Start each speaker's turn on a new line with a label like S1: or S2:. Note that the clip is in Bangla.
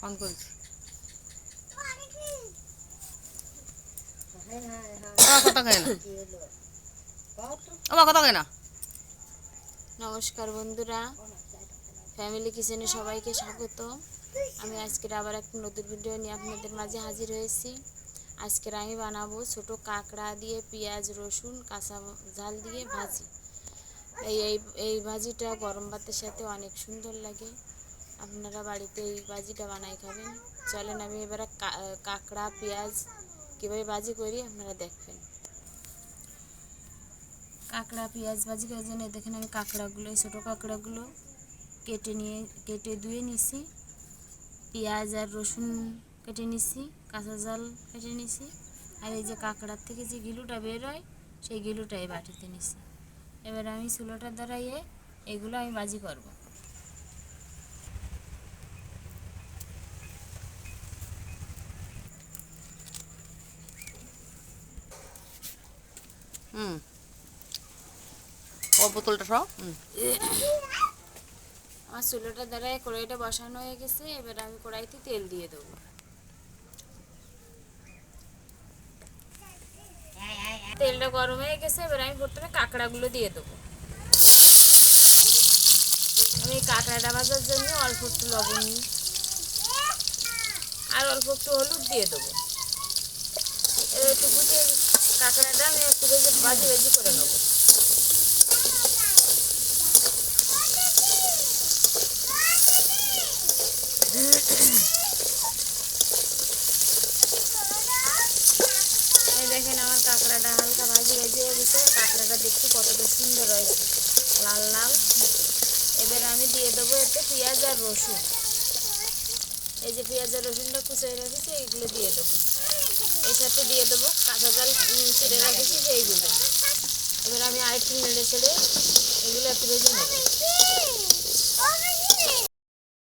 S1: অন করেছি। কথা কয় না, আমার কথা কয় না।
S2: নমস্কার বন্ধুরা, ফ্যামিলি কিচেনে সবাইকে স্বাগত। আমি আজকের আবার একটা নতুন ভিডিও নিয়ে আপনাদের মাঝে হাজির হয়েছি। আজকের আমি বানাবো ছোট কাঁকড়া দিয়ে পেঁয়াজ রসুন কাঁচা ঝাল দিয়ে ভাজি। এই এই এই ভাজিটা গরম ভাতের সাথে অনেক সুন্দর লাগে। আপনারা বাড়িতে এই ভাজিটা বানাই খাবেন। চলেন আমি এবারে কাঁকড়া পেঁয়াজ কীভাবে ভাজি করি আপনারা দেখবেন। কাঁকড়া পেঁয়াজ ভাজি করার জন্য দেখেন আমি কাঁকড়াগুলো, এই ছোটো কাঁকড়াগুলো কেটে ধুয়ে নিছি। পেঁয়াজ আর রসুন কেটে নিছি, কাঁচা ঝাল কেটে নিছি। আর এই যে কাঁকড়ার থেকে যে গিলুটা বের হয় সেই গিলুটাই বাটিতে নিছি। এবার আমি চুলোটা ধরাইয়ে এগুলো আমি ভাজি করব।
S1: ও বোতলটা সব
S2: আমার চুলোটা ধরাই কড়াইটা বসানো হয়ে গেছে। এবার আমি কড়াইতে তেল দিয়ে দেবো। তেলটা গরম হয়ে গেছে, এবার আমি প্রথমে কাঁকড়াগুলো দিয়ে দেবো। আমি কাঁকড়াটা ভাজার জন্য অল্প একটু লবণ আর অল্প একটু হলুদ দিয়ে দেবো। এবার একটু ফুটিয়ে কাঁকড়াটা আমি একটু ভাজি ভাজি করে নেবো। এই দেখেন আমার কাঁকড়াটা হালকা ভাজি ভাজি হয়ে গেছে। কাঁকড়াটা দেখতে কতটা সুন্দর হয়েছে, লাল লাল। এবার আমি দিয়ে দেবো এতে পেঁয়াজ আর রসুন। এই যে পেঁয়াজ আর রসুনটা কুচিয়ে রেখেছি এইগুলো দিয়ে দেবো। এর সাথে দিয়ে দেবো কাঁচা ঝাল চিড়ে রেখেছি সেইগুলো। এবার আমি আরেকটু নেড়ে ছেড়ে এগুলো একটু ভেজে নেব।